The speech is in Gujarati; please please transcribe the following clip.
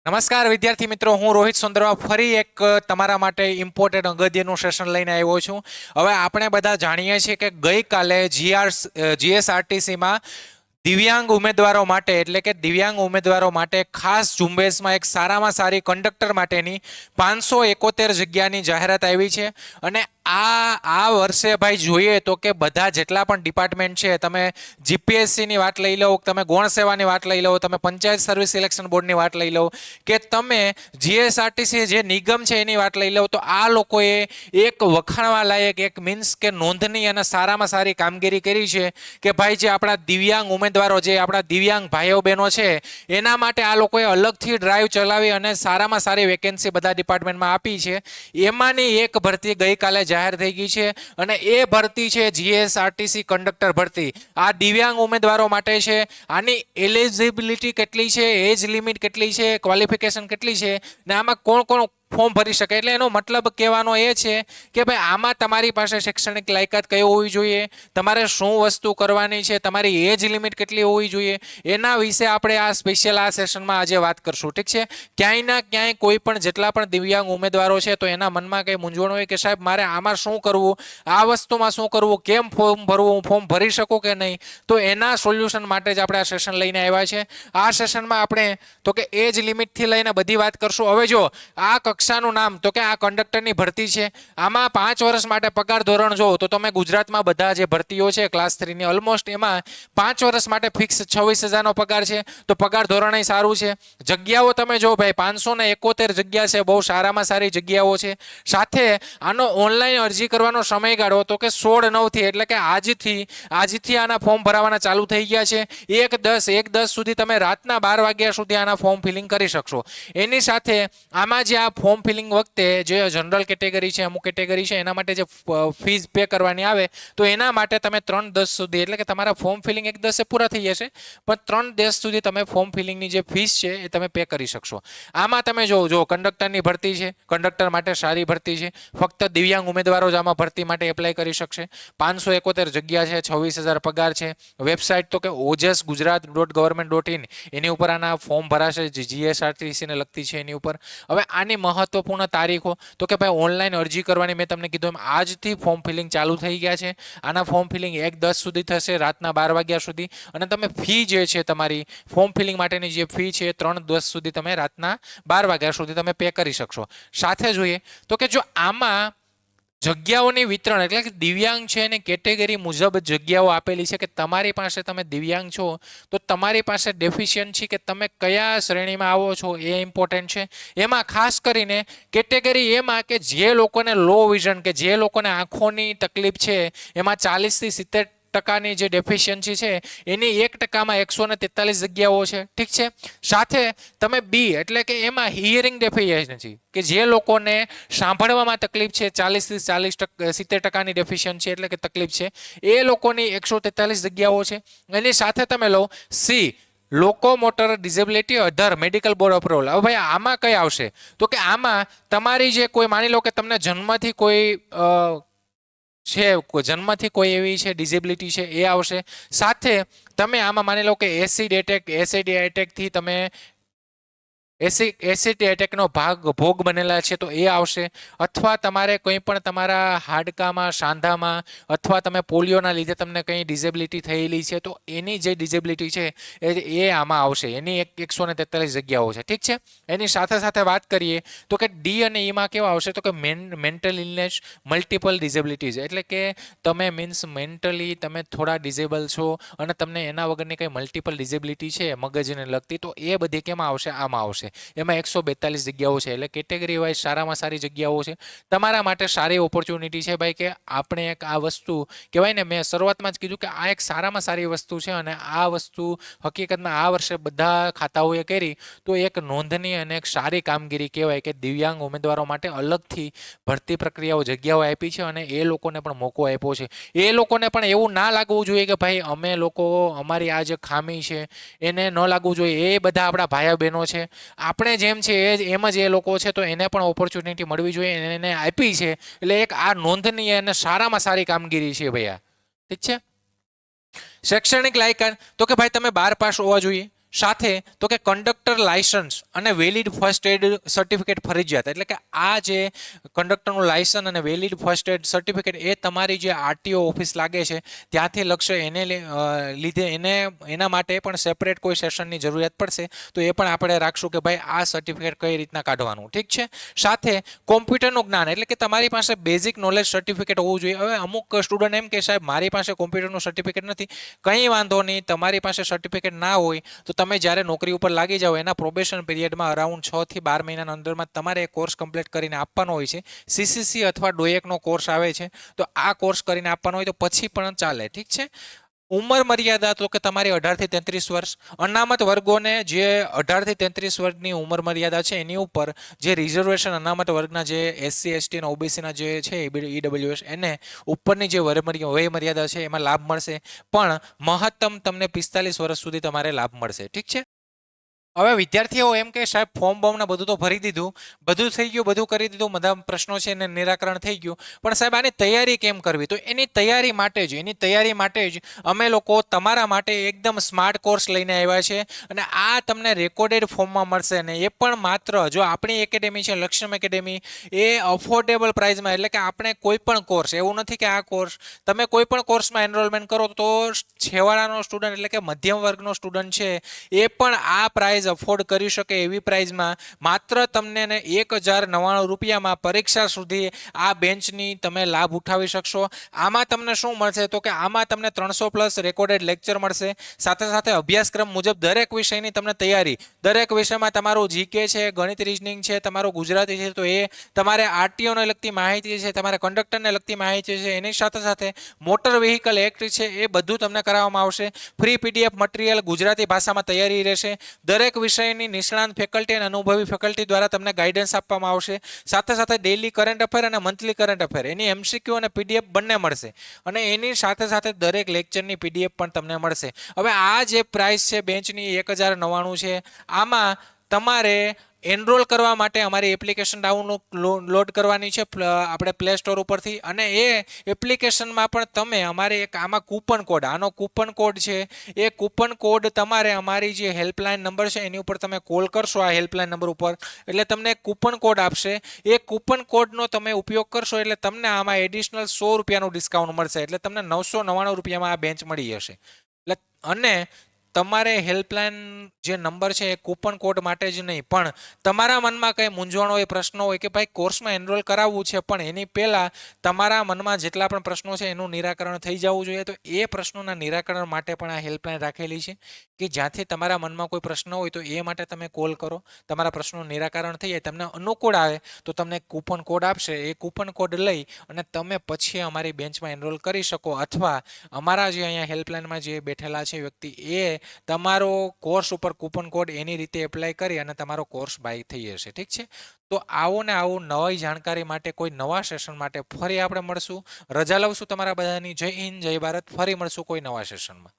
નમસ્કાર વિદ્યાર્થી મિત્રો, હું રોહિત સુંદરવા ફરી એક તમારા માટે ઇમ્પોર્ટન્ટ અગત્યનું સેશન લઈને આવ્યો છું. હવે આપણે બધા જાણીએ છીએ કે ગઈકાલે જીએસઆરટીસીમાં દિવ્યાંગ ઉમેદવારો માટે એટલે કે દિવ્યાંગ ઉમેદવારો માટે ખાસ ઝુંબેશમાં એક સારામાં સારી કંડક્ટર માટેની 571 જગ્યાની જાહેરાત આવી છે. અને આ વર્ષે ભાઈ જોઈએ તો કે બધા જેટલા પણ ડિપાર્ટમેન્ટ છે, તમે જીપીએસસીની વાત લઈ લો, તમે ગૌણ સેવાની વાત લઈ લો, તમે પંચાયત સર્વિસ સિલેક્શન બોર્ડની વાત લઈ લો, કે તમે જીએસઆરટીસી જે નિગમ છે એની વાત લઈ લો, તો આ લોકોએ એક વખાણવા લાયક એક મીન્સ કે નોંધનીય અને સારામાં સારી કામગીરી કરી છે કે ભાઈ જે આપણા દિવ્યાંગ ઉમેદવારો, જે આપણા દિવ્યાંગ ભાઈઓ બહેનો છે, એના માટે આ લોકોએ અલગથી ડ્રાઈવ ચલાવી અને સારામાં સારી વેકેન્સી બધા ડિપાર્ટમેન્ટમાં આપી છે. એમાંની એક ભરતી ગઈકાલે જાહેર થઈ ગઈ છે અને એ ભરતી છે જીએસઆરટીસી કંડક્ટર ભરતી. આ દિવ્યાંગ ઉમેદવારો માટે છે. આની એલિજિબિલિટી કેટલી છે, એજ લિમિટ કેટલી છે, ક્વોલિફિકેશન કેટલી છે ને આમાં કોણ કોણ ફોર્મ ભરી શકે, એટલે એનો મતલબ કહેવાનો એ છે કે ભાઈ આમાં તમારી પાસે શૈક્ષણિક લાયકાત કઈ હોવી જોઈએ, તમારે શું વસ્તુ કરવાની છે, તમારી એજ લિમિટ કેટલી હોવી જોઈએ, એના વિશે આપણે આ સ્પેશિયલ આ સેશનમાં આજે વાત કરશું. ઠીક છે? ક્યાંય ના ક્યાંય કોઈ પણ જેટલા પણ દિવ્યાંગ ઉમેદવારો છે તો એના મનમાં કંઈ મૂંઝવણ હોય કે સાહેબ મારે આમાં શું કરવું, આ વસ્તુમાં શું કરવું, કેમ ફોર્મ ભરવું, હું ફોર્મ ભરી શકું કે નહીં, તો એના સોલ્યુશન માટે જ આપણે આ સેશન લઈને આવ્યા છે. આ સેશનમાં આપણે તો કે એજ લિમિટથી લઈને બધી વાત કરશું. હવે જો આ કક્ષાનું નામ તો કે આ કંડક્ટરની ભરતી છે. આમાં 5 વર્ષ માટે પગાર ધોરણ જો તો તમે ગુજરાતમાં બધા જે ભરતીઓ છે ક્લાસ 3 ની ઓલમોસ્ટ એમાં 5 વર્ષ માટે ફિક્સ 26,000નો પગાર છે, તો પગાર ધોરણ સારું છે. જગ્યાઓ તમે જો ભાઈ 571 જગ્યા છે, બહુ સારામાં સારી જગ્યાઓ છે. સાથે આનો ઓનલાઈન અરજી કરવાનો સમયગાળો તો કે 16/9 થી એટલે કે આજથી આના ફોર્મ ભરાવાના ચાલુ થઈ ગયા છે. 1/10 સુધી તમે રાતના 12 વાગ્યા સુધી આના ફોર્મ ફિલિંગ કરી શકશો. એની સાથે આમાં જે આ ફોર્મ ફિલિંગ વખતે જે જનરલ કેટેગરી છે, અમુક કેટેગરી છે, એના માટે જે ફીઝ પે કરવાની આવે તો એના માટે તમે 3/10 સુધી એટલે કે તમારા ફોર્મ ફિલિંગ 1/10 પૂરા થઈ જશે, પણ 3/10 સુધી તમે ફોર્મ ફિલિંગની જે ફીસ છે એ તમે પે કરી શકશો. આમાં તમે જો કંડક્ટરની ભરતી છે, કંડક્ટર માટે સારી ભરતી છે. ફક્ત દિવ્યાંગ ઉમેદવારો જ આમાં ભરતી માટે એપ્લાય કરી શકશે. 571 જગ્યા છે, 26,000 પગાર છે. વેબસાઇટ તો કે ojas.gujarat.government.in એની ઉપર આના ફોર્મ ભરાશે, જીએસઆરટીસીને લગતી છે એની ઉપર. હવે આની મહત્વપૂર્ણ તારીખો તો કે ભાઈ ઓનલાઈન અરજી કરવાની મેં તમને કીધું એમ આજથી ફોર્મ ફિલિંગ ચાલુ થઈ ગયા છે. આના ફોર્મ ફિલિંગ 1/10 સુધી થશે, રાતના 12 વાગ્યા સુધી. અને તમે ફી જે છે તમારી ફોર્મ ફિલિંગ માટેની જે ફી છે 3/10 સુધી તમે રાતના 12 વાગ્યા સુધી તમે પે કરી શકશો. સાથે જોઈએ તો કે જો આમાં જગ્યાઓની વિતરણ એટલે કે દિવ્યાંગ છે અને કેટેગરી મુજબ જગ્યાઓ આપેલી છે કે તમારી પાસે, તમે દિવ્યાંગ છો તો તમારી પાસે ડેફિશિયન્ટ છે કે તમે કયા શ્રેણીમાં આવો છો એ ઇમ્પોર્ટન્ટ છે. એમાં ખાસ કરીને કેટેગરી એમાં કે જે લોકોને લો વિઝન કે જે લોકોને આંખોની તકલીફ છે એમાં 40 થી 70% જે ડેફિશિયન્સી છે એની 1%માં 143 જગ્યાઓ છે. ઠીક છે? સાથે તમે બી એટલે કે એમાં હિયરિંગ ડેફિશિયન્સી કે જે લોકોને સાંભળવામાં તકલીફ છે, 40 થી 70%ની ડેફિશિયન્સી એટલે કે તકલીફ છે, એ લોકોની 143 જગ્યાઓ છે. એની સાથે તમે લો સી લોકોમોટર ડિસેબિલિટી અધર મેડિકલ બોર્ડ અપ્રુવલ. હવે ભાઈ આમાં કઈ આવશે તો કે આમાં તમારી જે કોઈ માની લો કે તમને જન્મથી કોઈ એવી છે ડિસેબિલિટી છે એ આવશે. સાથે તમે આમાં માની લો કે એસિડ એટેકથી તમે એસિડ એટેકનો ભોગ બનેલા છે તો એ આવશે. અથવા તમારે કંઈ પણ તમારા હાડકામાં, સાંધામાં અથવા તમે પોલિયોના લીધે તમને કંઈ ડિસેબિલિટી થયેલી છે તો એની જે ડિસેબિલિટી છે એ આમાં આવશે. એની 143 જગ્યાઓ છે. ઠીક છે? એની સાથે સાથે વાત કરીએ તો કે ડી અને ઈમાં કેવા આવશે તો કે મેન્ટલ ઇલનેસ, મલ્ટિપલ ડિસેબિલિટીઝ એટલે કે તમે મીન્સ મેન્ટલી તમે થોડા ડિસેબલ છો અને તમને એના વગરની કંઈ મલ્ટિપલ ડિસેબિલિટી છે મગજને લગતી, તો એ બધી કેમાં આવશે? આમાં આવશે. એમાં 142 જગ્યાઓ છે. એટલે કેટેગરી વાઇઝ સારામાં સારી જગ્યાઓ છે. તમારા માટે સારી ઓપોર્ચ્યુનિટી છે ભાઈ કે આપણે એક આ વસ્તુ કહેવાય ને, મેં શરૂઆતમાં જ કીધું કે આ એક સારામાં સારી વસ્તુ છે અને આ વસ્તુ હકીકતમાં આ વર્ષે બધા ખાતાઓએ કરી તો એક નોંધનીય અને એક સારી કામગીરી કહેવાય કે દિવ્યાંગ ઉમેદવારો માટે અલગથી ભરતી પ્રક્રિયાઓ જગ્યાઓ આપી છે અને એ લોકોને પણ મોકો આપ્યો છે. એ લોકોને પણ એવું ના લાગવું જોઈએ કે ભાઈ અમે લોકો અમારી આ જે ખામી છે એને ન લાગવું જોઈએ. એ બધા આપણા ભાઈઓ બહેનો છે, આપણે જેમ છે એમ જ એ લોકો છે, તો એને પણ ઓપોર્ચ્યુનિટી મળવી જોઈએ, એને આપી છે. એટલે એક આ નોંધનીય અને સારામાં સારી કામગીરી છે ભૈયા. ઠીક છે? શૈક્ષણિક લાયકાત તો કે ભાઈ તમે 12 પાસ હોવા જોઈએ. સાથે તો કે કંડક્ટર લાયસન્સ અને વેલિડ ફર્સ્ટ એડ સર્ટિફિકેટ ફરજિયાત. એટલે કે આ જે કંડક્ટરનું લાયસન્સ અને વેલિડ ફર્સ્ટ એડ સર્ટિફિકેટ એ તમારી જે આરટીઓ ઓફિસ લાગે છે ત્યાંથી લખશે. એને લીધે એના માટે પણ સેપરેટ કોઈ સેશનની જરૂરિયાત પડશે, તો એ પણ આપણે રાખશું કે ભાઈ આ સર્ટિફિકેટ કઈ રીતના કાઢવાનું. ઠીક છે. સાથે કોમ્પ્યુટરનું જ્ઞાન, એટલે કે તમારી પાસે બેઝિક નોલેજ સર્ટિફિકેટ હોવું જોઈએ. હવે અમુક સ્ટુડન્ટ એમ કે સાહેબ મારી પાસે કોમ્પ્યુટરનું સર્ટિફિકેટ નથી. કંઈ વાંધો નહીં, તમારી પાસે સર્ટિફિકેટ ના હોય તો તમે જ્યારે નોકરી ઉપર લાગી જાઓ એના પ્રોબેશન પીરિયડમાં અરાઉન્ડ 6 થી 12 મહિનાના અંદરમાં તમારે એ કોર્સ કમ્પ્લીટ કરીને આપવાનો હોય છે. સીસીસી અથવા ડોએકનો કોર્સ આવે છે, તો આ કોર્સ કરીને આપવાનો હોય તો પછી પણ ચાલે. ઠીક છે. ઉંમર મર્યાદા તો કે તમારી 18 થી 33 વર્ષ. અનામત વર્ગોને જે 18 થી 33 વર્ષની ઉંમર મર્યાદા છે એની ઉપર જે રિઝર્વેશન અનામત વર્ગના જે એસસી એસટી અને ઓબીસીના જે છે ઈડબ્લ્યુએસ એને ઉપરની જે વય મર્યાદા છે એમાં લાભ મળશે, પણ મહત્તમ તમને 45 વર્ષ સુધી તમારે લાભ મળશે. ઠીક છે. હવે વિદ્યાર્થીઓ એમ કે સાહેબ ફોર્મ બોર્મ બધું તો ભરી દીધું, બધું થઈ ગયું, બધું કરી દીધું, બધા પ્રશ્નો છે એને નિરાકરણ થઈ ગયું, પણ સાહેબ આની તૈયારી કેમ કરવી? તો એની તૈયારી માટે જ અમે લોકો તમારા માટે એકદમ સ્માર્ટ કોર્સ લઈને આવ્યા છે. અને આ તમને રેકોર્ડેડ ફોર્મમાં મળશે ને એ પણ માત્ર જો આપણી એકેડેમી છે લક્ષ્યમ એકેડેમી, એ અફોર્ડેબલ પ્રાઇસમાં. એટલે કે આપણે કોઈ પણ કોર્સ, એવું નથી કે આ કોર્સ તમે કોઈ પણ કોર્સમાં એનરોલમેન્ટ કરો તો છેવાડાનો સ્ટુડન્ટ એટલે કે મધ્યમ વર્ગનો સ્ટુડન્ટ છે એ પણ આ પ્રાઇસ અફોર્ડ કરી શકે એવી પ્રાઇસમાં માત્ર તમને ને 1099 રૂપિયામાં પરીક્ષા સુધી આ બેન્ચની તમે લાભ ઉઠાવી શકશો. આમાં તમને શું મળશે તો કે આમાં તમને 300+ રેકોર્ડેડ લેક્ચર મળશે. સાથે સાથે અભ્યાસક્રમ મુજબ દરેક વિષયની તમને તૈયારી, દરેક વિષયમાં તમારું જીકે છે, ગણિત રીઝનિંગ છે, તમારું ગુજરાતી છે, તો એ તમારે આરટીઓને લગતી માહિતી છે, તમારે કંડક્ટરને લગતી માહિતી છે, એની સાથે સાથે મોટર વ્હીકલ એક્ટ છે, એ બધું તમને કરાવવામાં આવશે. ફ્રી પીડીએફ મટીરિયલ ગુજરાતી ભાષામાં તૈયારી રહેશે. દરેક વિષયની નિષ્ણાંત ફેકલ્ટી અને અનુભવી ફેકલ્ટી દ્વારા તમને ગાઈડન્સ આપવામાં આવશે. સાથે સાથે ડેઇલી કરંટ અફેર અને મંથલી કરંટ અફેર એની એમસીક્યુ અને પીડીએફ બંને મળશે. અને એની સાથે સાથે દરેક લેક્ચરની પીડીએફ પણ તમને મળશે. હવે આ જે પ્રાઇસ છે બેન્ચની 1099 છે, આમાં તમારે એનરોલ કરવા માટે અમારી એપ્લિકેશન ડાઉનલોડ કરવાની છે આપણે પ્લે સ્ટોર ઉપરથી. અને એ એપ્લિકેશનમાં પણ તમે અમારે એક આમાં કૂપન કોડ, આનો કૂપન કોડ છે, એ કૂપન કોડ તમારે અમારી જે હેલ્પલાઇન નંબર છે એની ઉપર તમે કોલ કરશો, આ હેલ્પલાઇન નંબર ઉપર, એટલે તમને કૂપન કોડ આપશે. એ કૂપન કોડનો તમે ઉપયોગ કરશો એટલે તમને આમાં એડિશનલ 100 રૂપિયાનું ડિસ્કાઉન્ટ મળશે. એટલે તમને 999 રૂપિયામાં આ બેન્ચ મળી જશે. એટલે અને તમારે હેલ્પલાઇન જે નંબર છે એ કૂપન કોડ માટે જ નહીં, પણ તમારા મનમાં કંઈ મૂંઝવણ હોય, પ્રશ્નો હોય કે ભાઈ કોર્સમાં એનરોલ કરાવવું છે પણ એની પહેલાં તમારા મનમાં જેટલા પણ પ્રશ્નો છે એનું નિરાકરણ થઈ જવું જોઈએ, તો એ પ્રશ્નોના નિરાકરણ માટે પણ આ હેલ્પલાઇન રાખેલી છે કે જ્યાંથી તમારા મનમાં કોઈ પ્રશ્ન હોય તો એ માટે તમે કોલ કરો, તમારા પ્રશ્નોનું નિરાકરણ થઈ જાય. તમને અનુકૂળ આવે તો તમને કૂપન કોડ આપશે. એ કૂપન કોડ લઈ અને તમે પછી અમારી બેન્ચમાં એનરોલ કરી શકો, અથવા અમારા જે અહીંયા હેલ્પલાઇનમાં જે બેઠેલા છે વ્યક્તિ એ તમારો કોર્સ ઉપર કૂપન કોડ એની રીતે એપ્લાય કરી અને તમારો કોર્સ બાય થઈ જશે. ઠીક છે. તો આવો ને આવું નવી જાણકારી માટે કોઈ નવા સેશન માટે ફરી આપણે મળશું. રજા લઉં છું તમારા બધાની. જય હિન્દ, જય ભારત. ફરી મળશું કોઈ નવા સેશનમાં.